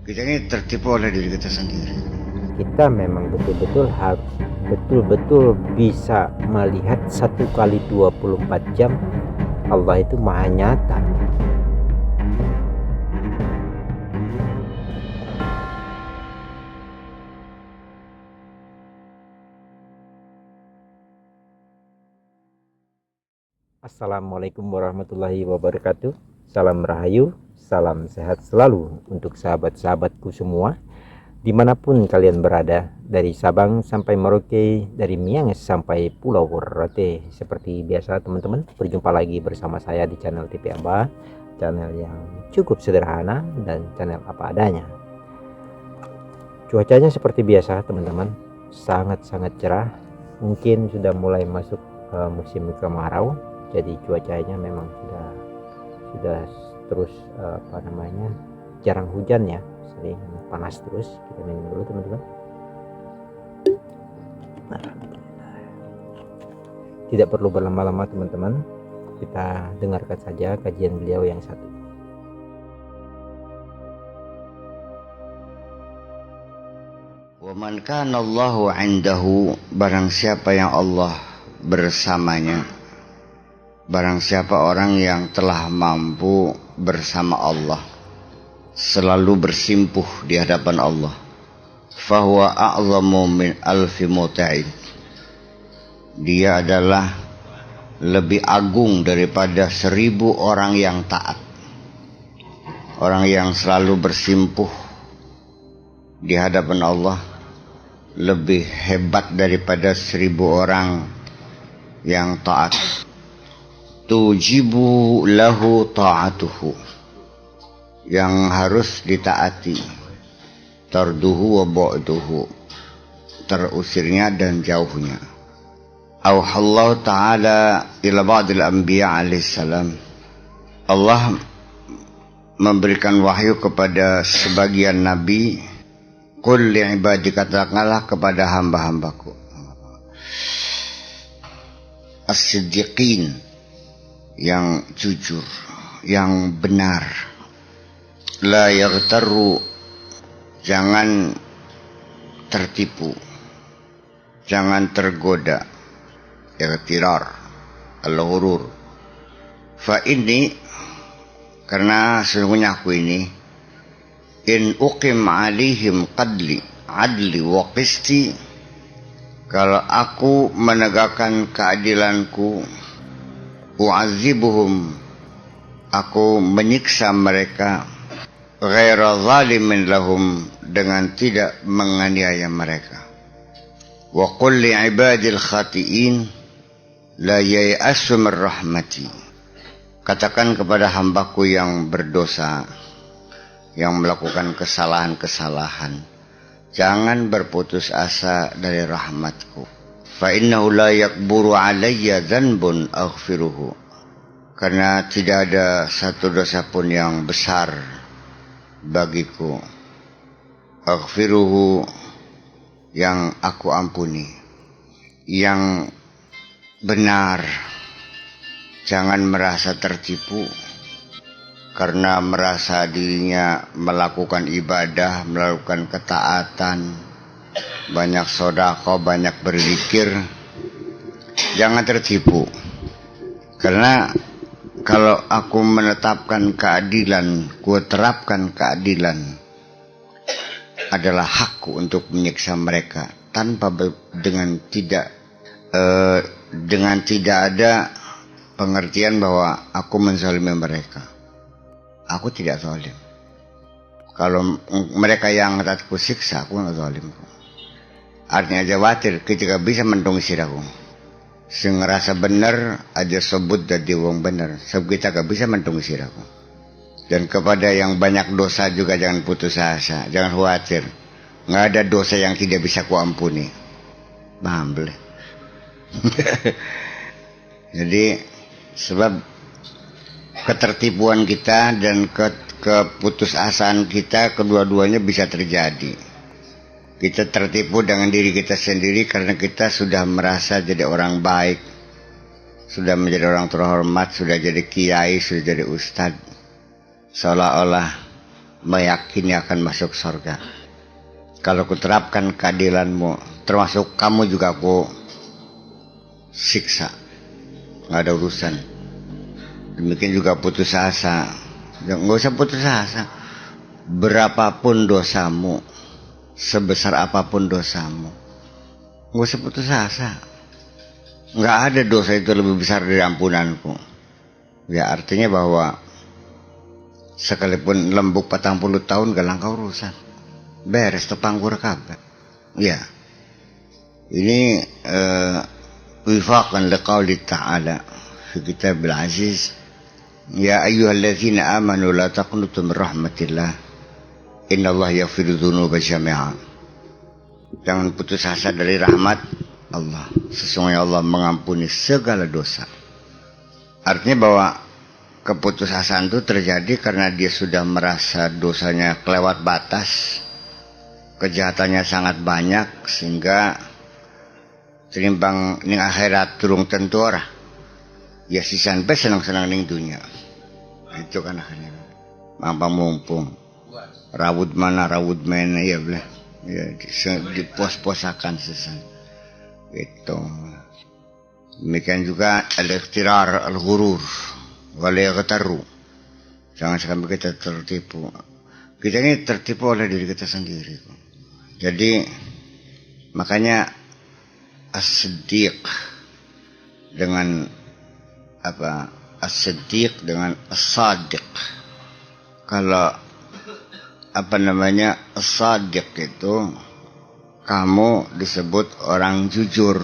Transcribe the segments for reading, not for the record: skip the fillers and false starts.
Kita ini tertipu oleh diri kita sendiri. Kita memang betul-betul harus betul-betul bisa melihat 1 kali 24 jam Allah itu maha nyata. Assalamualaikum warahmatullahi wabarakatuh. Salam rahayu, salam sehat selalu untuk sahabat-sahabatku semua dimanapun kalian berada, dari Sabang sampai Merauke, dari Miangas sampai Pulau Rote. Seperti biasa teman-teman, berjumpa lagi bersama saya di channel TV Abah, channel yang cukup sederhana dan channel apa adanya. Cuacanya seperti biasa teman-teman, sangat-sangat cerah. Mungkin sudah mulai masuk musim kemarau, jadi cuacanya memang sudah terus jarang hujan ya, sering panas terus. Kita minum dulu teman-teman. Tidak perlu berlama-lama teman-teman, kita dengarkan saja kajian beliau yang satu. Wa man kana Allahu 'indahu, barang siapa yang Allah bersamanya, barang siapa orang yang telah mampu bersama Allah, selalu bersimpuh di hadapan Allah, fahuwa a'zamu min alfi muta'in, dia adalah lebih agung daripada 1000 orang yang taat. Orang yang selalu bersimpuh di hadapan Allah lebih hebat daripada 1000 orang yang taat. Tujibu lahu ta'atuhu, yang harus ditaati, tarduhu wa ba'duhu, terusirnya dan jauhnya. Auhallahu ta'ala ila ba'dil anbiya alaihissalam, Allah memberikan wahyu kepada sebagian nabi, qul li'ibadi, katakanlah kepada hamba-hambaku as-siddiqin, yang jujur, yang benar, la yaghtarru, jangan tertipu, jangan tergoda, ightirar, al-ghurur. Fa ini, karena sesungguhnya aku ini, in uqim alaihim adli wa qisti, kalau aku menegakkan keadilanku, u'azibuhum, aku menyiksa mereka, ghaira zalimin lahum, dengan tidak menganiaya mereka. Wa qul li ibadil khati'in la yai'asu min rahmati, katakan kepada hambaku yang berdosa, yang melakukan kesalahan-kesalahan, jangan berputus asa dari rahmatku. Fa innahu la yakburu alayya dzanbun aghfiruhu, karena tidak ada satu dosa pun yang besar bagiku, aghfiruhu, yang aku ampuni. Yang benar, jangan merasa tertipu karena merasa dirinya melakukan ibadah, melakukan ketaatan, banyak sedekah, banyak berzikir. Jangan tertipu, karena kalau aku menetapkan keadilan, ku terapkan keadilan, adalah hakku untuk menyiksa mereka tanpa dengan tidak ada pengertian bahwa aku menzalimi mereka. Aku tidak zalim. Kalau mereka yang aku siksa, aku nggak zalim. Artinya aja watir ketika bisa mendung siraku, sing ngerasa bener aja sebut jadi wong bener, sebab kita gak bisa mendung siraku. Dan kepada yang banyak dosa juga jangan putus asa, jangan khawatir, nggak ada dosa yang tidak bisa kuampuni. Paham boleh? Jadi sebab ketertipuan kita dan keputusasaan kita, kedua-duanya bisa terjadi. Kita tertipu dengan diri kita sendiri karena kita sudah merasa jadi orang baik, sudah menjadi orang terhormat, sudah jadi kiai, sudah jadi ustadz, seolah-olah meyakini akan masuk surga. Kalau kuterapkan keadilanmu, termasuk kamu juga aku siksa, nggak ada urusan. Demikian juga putus asa, nggak usah putus asa. Berapapun dosamu, sebesar apapun dosamu, nggak usah putus asa. Nggak ada dosa itu lebih besar dari ampunanku. Ya artinya bahwa sekalipun lembuk 40 tahun gak langkah urusan, beres tepanggur kabeh. Ya, ini wifaqan liqauli ta'ala fi kitabil aziz, ya ayyuhalladzina amanu la taqnutu min rahmatillah innallaha yaghfiru dzunuba jami'a. Jangan putus asa dari rahmat Allah, sesungguhnya Allah mengampuni segala dosa. Artinya bahwa keputusasaan itu terjadi karena dia sudah merasa dosanya kelewat batas, kejahatannya sangat banyak, sehingga tinimbang ning akhirat turung tentu ora. Ya sisan pe senang-senang ning dunia. Itu kan akhirnya. Mampa mumpung. Rawud mana rawud mana ya belah. Ya dipos-posakan sisan. Gitu. Demikian juga al-ikhtirar al-ghurur wal yaghtaru. Jangan sampai kita tertipu. Kita ini tertipu oleh diri kita sendiri. Jadi makanya as-siddiq dengan apa? As-siddiq dengan as-sadiq. Kalau apa namanya as-sadiq itu kamu disebut orang jujur.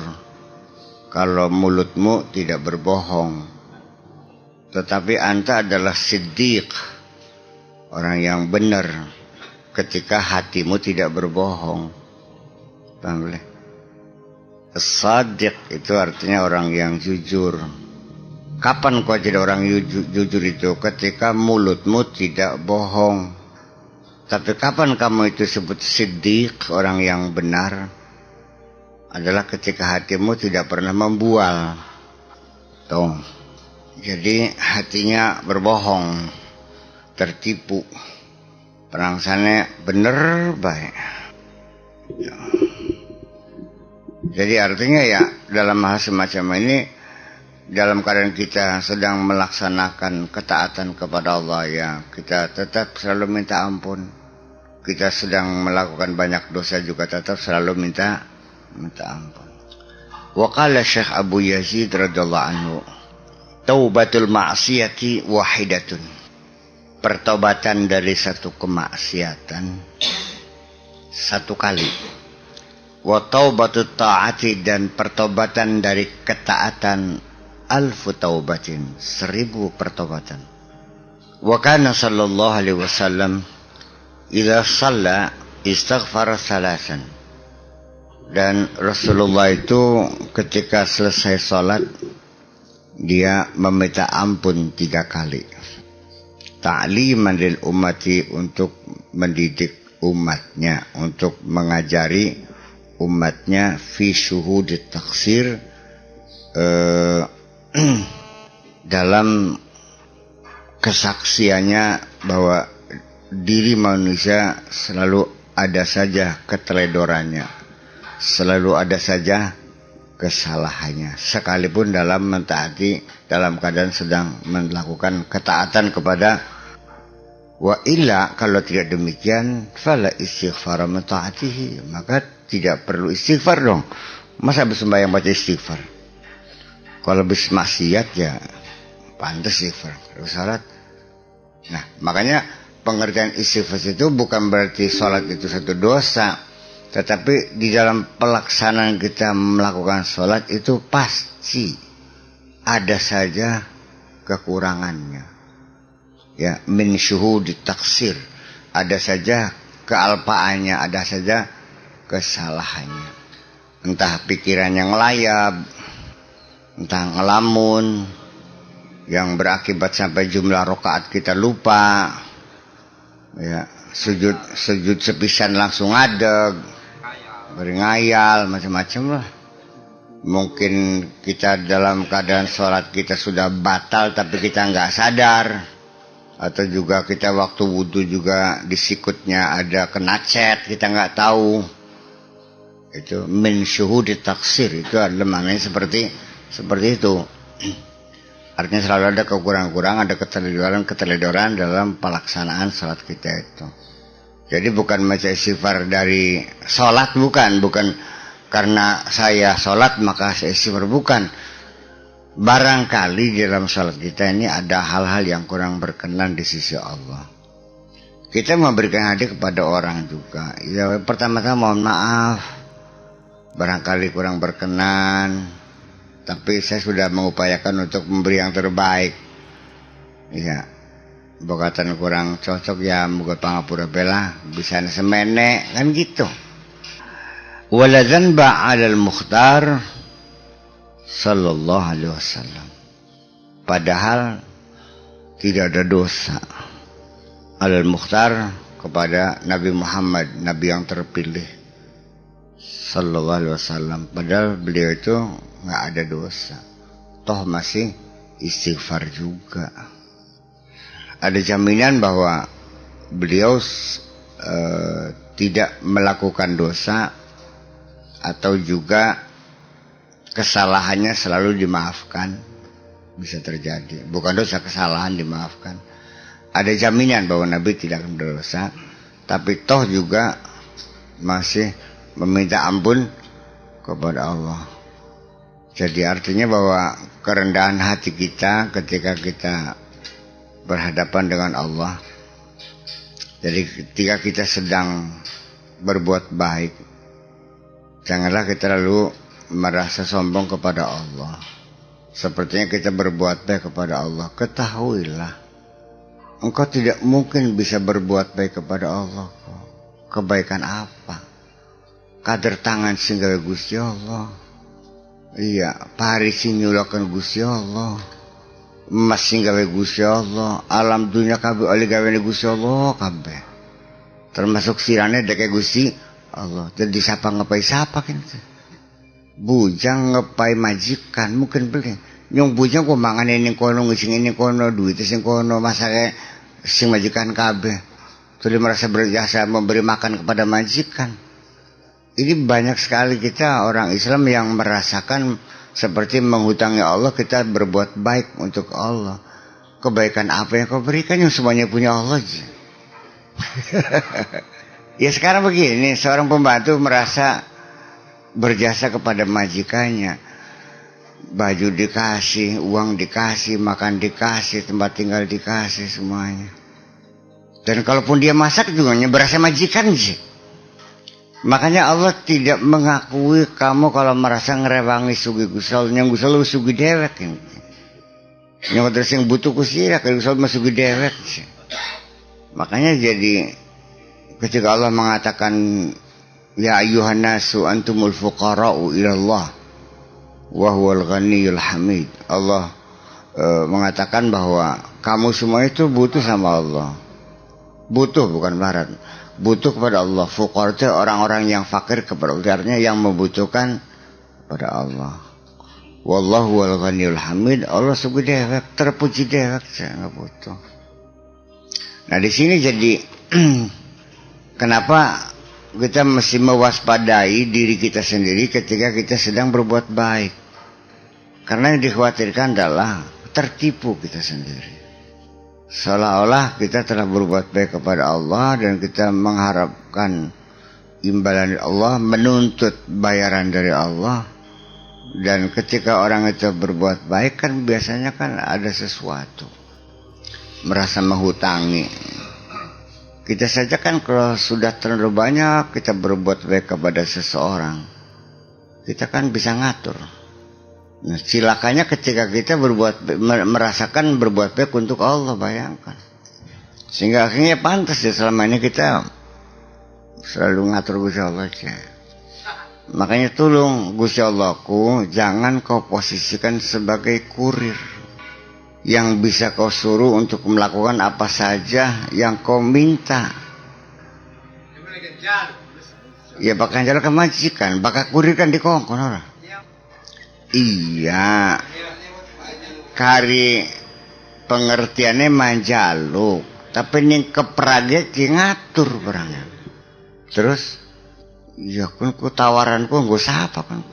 Kalau mulutmu tidak berbohong. Tetapi anta adalah siddiq, orang yang benar ketika hatimu tidak berbohong. Paham boleh? As-sadiq itu artinya orang yang jujur. Kapan kau jadi orang jujur itu? Ketika mulutmu tidak bohong. Tapi kapan kamu itu sebut siddiq, orang yang benar? Adalah ketika hatimu tidak pernah membual. Tuh. Jadi hatinya berbohong, tertipu. Perangsannya bener baik. Ya. Jadi artinya ya dalam hal semacam ini, dalam keadaan kita sedang melaksanakan ketaatan kepada Allah ya, kita tetap selalu minta ampun. Kita sedang melakukan banyak dosa juga tetap selalu minta ampun. Wa qala Syekh Abu Yazid radhiyallahu anhu, taubatul ma'siyati wahidatun. Pertobatan dari satu kemaksiatan satu kali. Wa taubatut ta'ati, dan pertobatan dari ketaatan alfu taubatin, 1000 pertobatan. Wa kana sallallahu alaihi wasallam idza shalla istaghfara salasan. Dan Rasulullah itu ketika selesai sholat dia meminta ampun 3 kali. Ta'liman lil ummati, untuk mendidik umatnya, untuk mengajari umatnya fi syuhudit taksir, dalam kesaksiannya bahwa diri manusia selalu ada saja keteledorannya, selalu ada saja kesalahannya, sekalipun dalam mentaati, dalam keadaan sedang melakukan ketaatan kepada. Wa illa, kalau tidak demikian, fala istighfar mentaatihi, maka tidak perlu istighfar dong. Masa bersembahyang baca istighfar? Kalau habis maksiat ya pantas istighfar. Salat. Nah, makanya pengertian istighfar itu bukan berarti sholat itu satu dosa, tetapi di dalam pelaksanaan kita melakukan sholat itu pasti ada saja kekurangannya. Ya, min syuhudi taksir, ada saja kealpaannya, ada saja kesalahannya. Entah pikirannya ngelayap, entah ngelamun, yang berakibat sampai jumlah rakaat kita lupa. Ya, sujud sepisan langsung ngadeg, beringayal, macam-macam lah. Mungkin kita dalam keadaan sholat kita sudah batal tapi kita nggak sadar. Atau juga kita waktu wudhu juga di sikutnya ada kena cat, kita nggak tahu. Itu min syuhudi taksir, itu adalah maknanya seperti itu. Artinya selalu ada kekurangan-kekurangan, ada keteledoran dalam pelaksanaan sholat kita itu. Jadi bukan macam istighfar dari sholat, bukan karena saya sholat maka saya istighfar, bukan. Barangkali di dalam sholat kita ini ada hal-hal yang kurang berkenan di sisi Allah. Kita memberikan hadiah kepada orang juga. Ya, pertama-tama mohon maaf, barangkali kurang berkenan, tapi saya sudah mengupayakan untuk memberi yang terbaik. Ya, bokatan kurang cocok ya moga pangapura bela bisa semene kan gitu. Wala dzanba 'alal mukhtar sallallahu alaihi wasallam. Padahal tidak ada dosa alal mukhtar kepada Nabi Muhammad, Nabi yang terpilih sallallahu alaihi wasallam. Padahal beliau itu nggak ada dosa, toh masih istighfar juga. Ada jaminan bahwa beliau tidak melakukan dosa, atau juga kesalahannya selalu dimaafkan. Bisa terjadi, bukan dosa, kesalahan dimaafkan. Ada jaminan bahwa Nabi tidak akan berdosa, tapi toh juga masih meminta ampun kepada Allah. Jadi artinya bahwa kerendahan hati kita ketika kita berhadapan dengan Allah. Jadi ketika kita sedang berbuat baik, janganlah kita lalu merasa sombong kepada Allah. Sepertinya kita berbuat baik kepada Allah, ketahuilah engkau tidak mungkin bisa berbuat baik kepada Allah. Kebaikan apa? Kader tangan singgawe Gusti Allah. Iya, pari sing nyulakan Gusti Allah. Emas singgawe Gusti Allah. Alam dunia kabeh oleh gawe Gusti Allah kabeh. Termasuk sirane deke Gusti Allah. Jadi siapa ngepai siapa kan? Bujang ngepai majikan mungkin beli. Nyong bujang kok mangan ini kono ngising ini kono duit sing kono masake sing majikan kabeh. Terus merasa berjasa memberi makan kepada majikan. Ini banyak sekali kita orang Islam yang merasakan seperti menghutangi Allah, kita berbuat baik untuk Allah. Kebaikan apa yang kau berikan, yang semuanya punya Allah aja. Ya sekarang begini, seorang pembantu merasa berjasa kepada majikannya. Baju dikasih, uang dikasih, makan dikasih, tempat tinggal dikasih, semuanya. Dan kalaupun dia masak juga berasa majikan sih. Makanya Allah tidak mengakui kamu kalau merasa ngerewangi sugi gusal. Yang gusal lu sugi dewek. Yang terus yang butuh kusira, kalau gusal mah sugi dewek. Makanya jadi ketika Allah mengatakan ya ayyuhan nasu antumul fuqara'u ilallah wa huwal ghaniyul hamid. Allah mengatakan bahwa kamu semua itu butuh sama Allah. Butuh bukan barat. Butuh kepada Allah. Fuqar itu orang-orang yang fakir kepada Allah, artinya yang membutuhkan kepada Allah. Wallahu wal ghaniyul hamid. Allah sugi dewek, terpuji dewek, saya nggak butuh. Nah di sini jadi kenapa kita mesti mewaspadai diri kita sendiri ketika kita sedang berbuat baik? Karena yang dikhawatirkan adalah tertipu kita sendiri. Seolah-olah kita telah berbuat baik kepada Allah dan kita mengharapkan imbalan dari Allah, menuntut bayaran dari Allah. Dan ketika orang itu berbuat baik kan biasanya kan ada sesuatu, merasa menghutangi. Kita saja kan kalau sudah terlalu banyak kita berbuat baik kepada seseorang, kita kan bisa ngatur. Nah, cilakanya ketika kita merasakan berbuat baik untuk Allah, bayangkan. Sehingga akhirnya pantas ya selama ini kita selalu ngatur Gusti Allah aja. Makanya tolong Gusti Allahku, jangan kau posisikan sebagai kurir yang bisa kau suruh untuk melakukan apa saja yang kau minta. Ya bakal jalan ke majikan, bakal kurir kan di kongkon orang. Iya, kari pengertiannya manjaluk, tapi ning keprage ki ngatur barangnya. Terus ya kun ku tawaranku nggo sapa kan.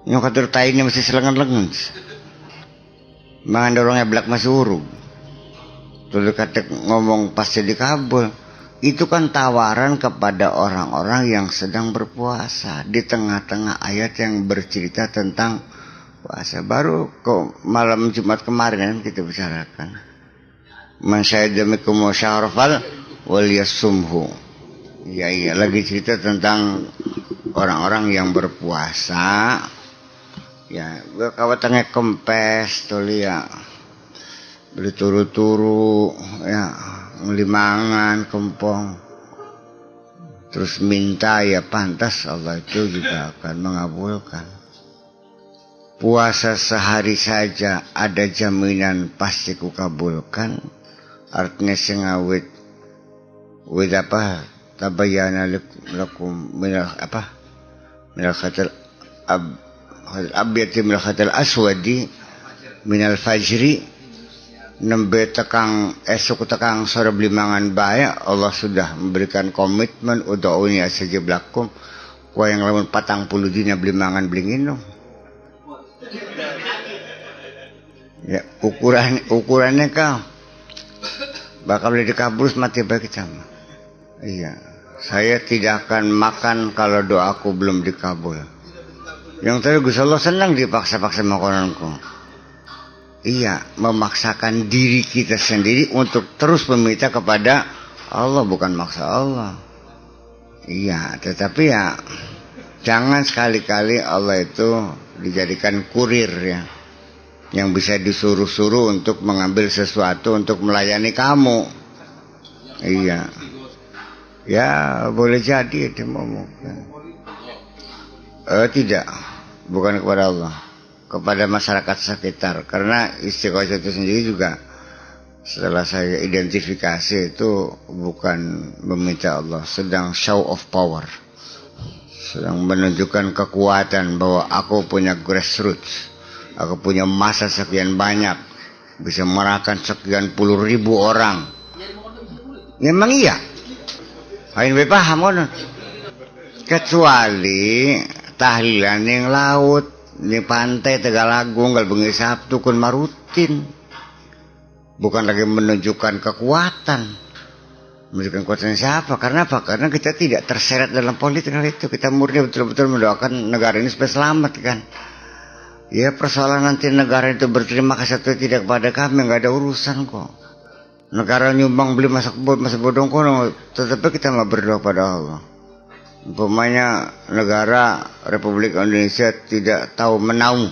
Nyok katur taine mesti selengan-lengan. Mangan dorongnya blak masih urug. Tulis kata ngomong pasti dikabul. Itu kan tawaran kepada orang-orang yang sedang berpuasa di tengah-tengah ayat yang bercerita tentang puasa. Baru kok malam Jumat kemarin kita bicarakan. Man syahida minkum syahrafal wal yasumhu. Iya lagi cerita tentang orang-orang yang berpuasa. Ya, kawatannya kempes tuh ya. Beli turu-turu ya, ngelimangan kempong. Terus minta ya pantas Allah itu juga akan mengabulkan. Puasa sehari saja ada jaminan pasti kukabulkan. Artinya sengawit wid apa tabayyana lakum minal apa minal khatal abyati minal khatal aswadi minal fajri nembe tekang esok tekang sore belimangan baya. Allah sudah memberikan komitmen ud'uni astajib lakum. Kau yang lamun 40 dina belimangan belingin dong. Ya ukurannya kau bakal beli dikabul mati bagi kita. Iya, saya tidak akan makan kalau doaku belum dikabul. Yang tadi Gusti Allah senang dipaksa-paksa makananku. Iya, memaksakan diri kita sendiri untuk terus meminta kepada Allah, bukan maksa Allah. Iya, tetapi ya jangan sekali-kali Allah itu dijadikan kurir ya, yang bisa disuruh-suruh untuk mengambil sesuatu untuk melayani kamu. Iya, ya boleh jadi itu mungkin. Tidak, bukan kepada Allah, kepada masyarakat sekitar. Karena istiqomah itu sendiri juga setelah saya identifikasi itu bukan meminta Allah, sedang show of power, sedang menunjukkan kekuatan bahwa aku punya grassroots, aku punya massa sekian banyak, bisa mengerahkan sekian puluh ribu orang. Ya, memang iya, hain paham kan? Kecuali tahlilan yang laut di pantai Tegalagung gal bengi Sabtu kun marutin, bukan lagi menunjukkan kekuatan. Menunjukkan kekuatan siapa? Karena apa? Karena kita tidak terseret dalam politik hal itu. Kita murni betul-betul mendoakan negara ini supaya selamat kan. Ya persoalan nanti negara itu berterima kasih atau tidak kepada kami nggak ada urusan kok. Negara nyumbang beli masa bodong kono, tetapi kita mau berdoa pada Allah. Umpamanya negara Republik Indonesia tidak tahu menau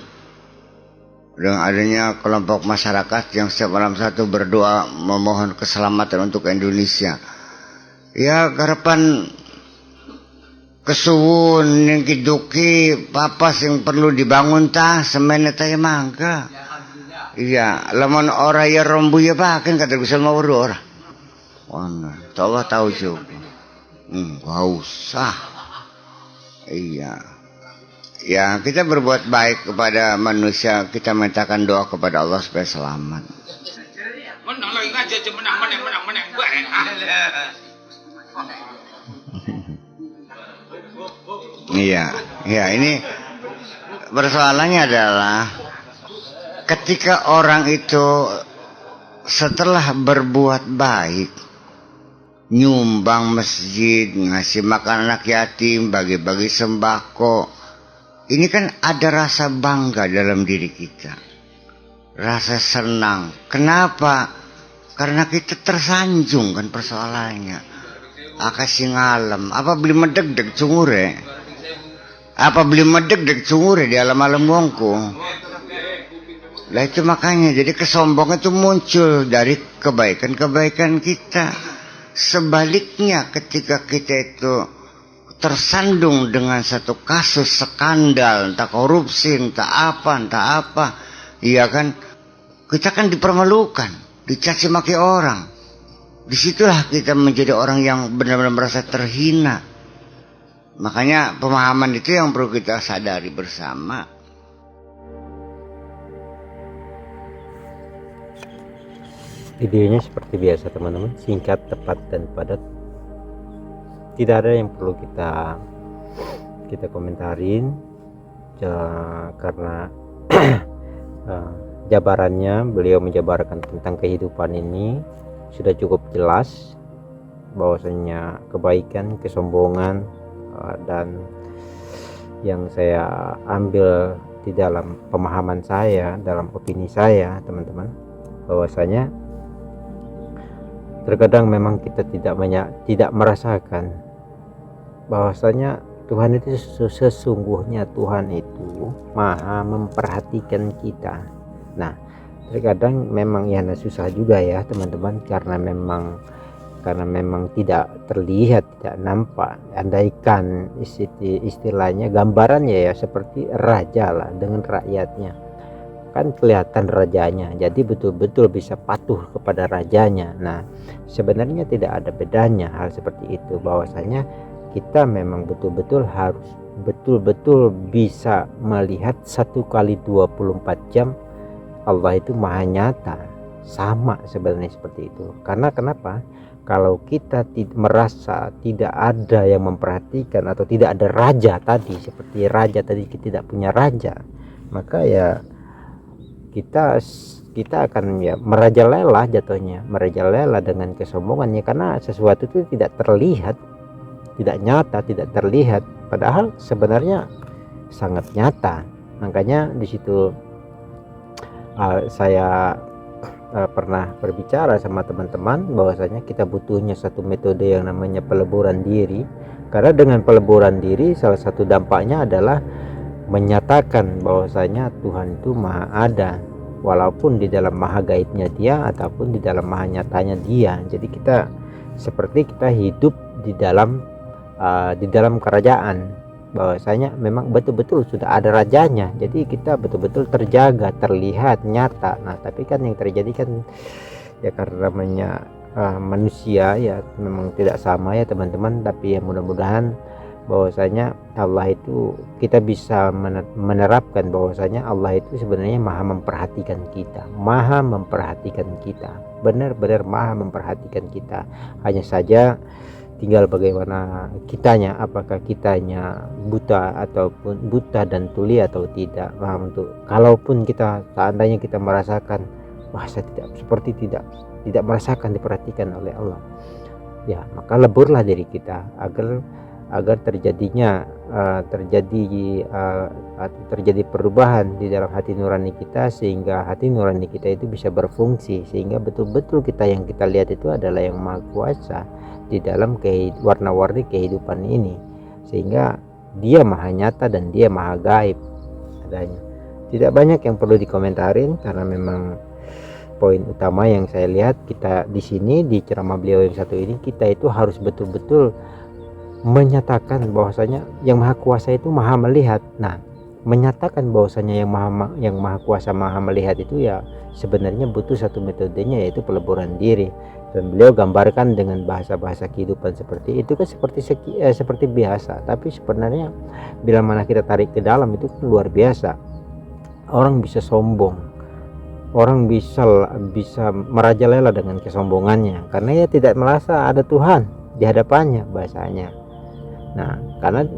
dengan adanya kelompok masyarakat yang setiap malam satu berdoa memohon keselamatan untuk Indonesia. Ya harapan kesuwun yang kiduki papas yang perlu dibangun tah semen teh mangga. Iya, lamun ora ya rombu ya bahkan kata Gusti mau ora. Wah, Allah tahu juga. Gak usah. Iya. Ya kita berbuat baik kepada manusia, kita mintakan doa kepada Allah supaya selamat. Menang lagi aja menang. Iya, ini persoalannya adalah ketika orang itu setelah berbuat baik, nyumbang masjid, ngasih makan anak yatim, bagi-bagi sembako, ini kan ada rasa bangga dalam diri kita, rasa senang. Kenapa? Karena kita tersanjung kan persoalannya. Akasih ngalem, apa beli medeg-deg cungure? Apa beli medeg-deg cungure di alam-alam wongku? Lah itu makanya jadi kesombongan itu muncul dari kebaikan-kebaikan kita. Sebaliknya ketika kita itu tersandung dengan satu kasus skandal, entah korupsi, entah apa, iya kan, kita kan dipermalukan, dicaci maki orang. Disitulah kita menjadi orang yang benar-benar merasa terhina. Makanya pemahaman itu yang perlu kita sadari bersama. Videonya seperti biasa teman-teman, singkat, tepat, dan padat. Tidak ada yang perlu kita komentarin karena jabarannya, beliau menjabarkan tentang kehidupan ini sudah cukup jelas, bahwasanya kebaikan, kesombongan, dan yang saya ambil di dalam pemahaman saya, dalam opini saya teman-teman, bahwasanya terkadang memang kita tidak merasakan bahwasanya Tuhan itu sesungguhnya Tuhan itu maha memperhatikan kita. Nah, terkadang memang ya susah juga ya teman-teman, karena memang tidak terlihat, tidak nampak. Andaikan istilahnya, gambarannya ya seperti raja lah dengan rakyatnya, kan kelihatan rajanya, jadi betul-betul bisa patuh kepada rajanya. Nah, sebenarnya tidak ada bedanya hal seperti itu, bahwasanya kita memang betul-betul harus betul-betul bisa melihat 1 kali 24 jam Allah itu maha nyata, sama sebenarnya seperti itu. Karena kenapa? Kalau kita merasa tidak ada yang memperhatikan atau tidak ada raja tadi, seperti raja tadi kita tidak punya raja, maka ya kita akan ya merajalela, jatuhnya merajalela dengan kesombongannya, karena sesuatu itu tidak terlihat, tidak nyata, tidak terlihat, padahal sebenarnya sangat nyata. Makanya di situ saya pernah berbicara sama teman-teman bahwasanya kita butuhnya satu metode yang namanya peleburan diri, karena dengan peleburan diri salah satu dampaknya adalah menyatakan bahwasanya Tuhan itu maha ada, walaupun di dalam maha gaibnya dia ataupun di dalam maha nyatanya dia. Jadi kita seperti kita hidup di dalam kerajaan, bahwasanya memang betul-betul sudah ada rajanya, jadi kita betul-betul terjaga, terlihat, nyata. Nah, tapi kan yang terjadi kan ya karena namanya manusia ya memang tidak sama ya teman-teman. Tapi ya mudah-mudahan bahwasanya Allah itu, kita bisa menerapkan bahwasanya Allah itu sebenarnya maha memperhatikan kita, benar-benar maha memperhatikan kita. Hanya saja tinggal bagaimana kitanya, apakah kitanya buta dan tuli atau tidak. Nah, kalaupun kita seandainya kita merasakan saya tidak merasakan diperhatikan oleh Allah, ya maka leburlah diri kita agar terjadi perubahan di dalam hati nurani kita, sehingga hati nurani kita itu bisa berfungsi, sehingga betul-betul yang kita lihat itu adalah yang maha kuasa di dalam warna-warni kehidupan ini, sehingga dia maha nyata dan dia maha gaib adanya. Tidak banyak yang perlu dikomentarin, karena memang poin utama yang saya lihat kita di sini di ceramah beliau yang satu ini, kita itu harus betul-betul menyatakan bahwasanya yang maha kuasa itu maha melihat. Nah, menyatakan bahwasanya yang maha kuasa maha melihat itu ya sebenarnya butuh satu metodenya, yaitu peleburan diri. Dan beliau gambarkan dengan bahasa-bahasa kehidupan seperti itu kan seperti biasa, tapi sebenarnya bila mana kita tarik ke dalam itu kan luar biasa. Orang bisa sombong, orang bisa merajalela dengan kesombongannya, karena ia tidak merasa ada Tuhan di hadapannya bahasanya. Nah,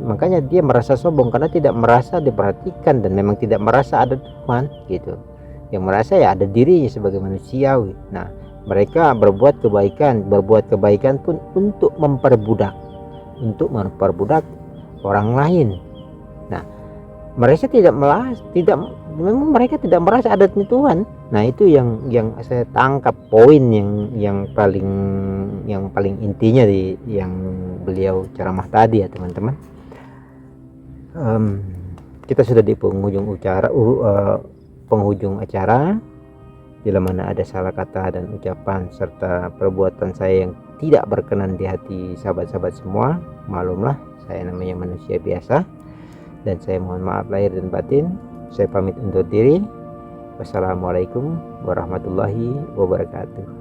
makanya dia merasa sombong karena tidak merasa diperhatikan dan memang tidak merasa ada Tuhan gitu. Yang merasa ya ada dirinya sebagai manusiawi. Nah, mereka berbuat kebaikan pun untuk memperbudak orang lain. Nah, mereka mereka tidak merasa ada Tuhan. Nah, itu yang saya tangkap, poin yang paling intinya di yang beliau ceramah tadi ya teman-teman. Kita sudah di penghujung acara. Bila mana ada salah kata dan ucapan serta perbuatan saya yang tidak berkenan di hati sahabat-sahabat semua, maklumlah, saya namanya manusia biasa, dan saya mohon maaf lahir dan batin. Saya pamit undur diri. Wassalamualaikum warahmatullahi wabarakatuh.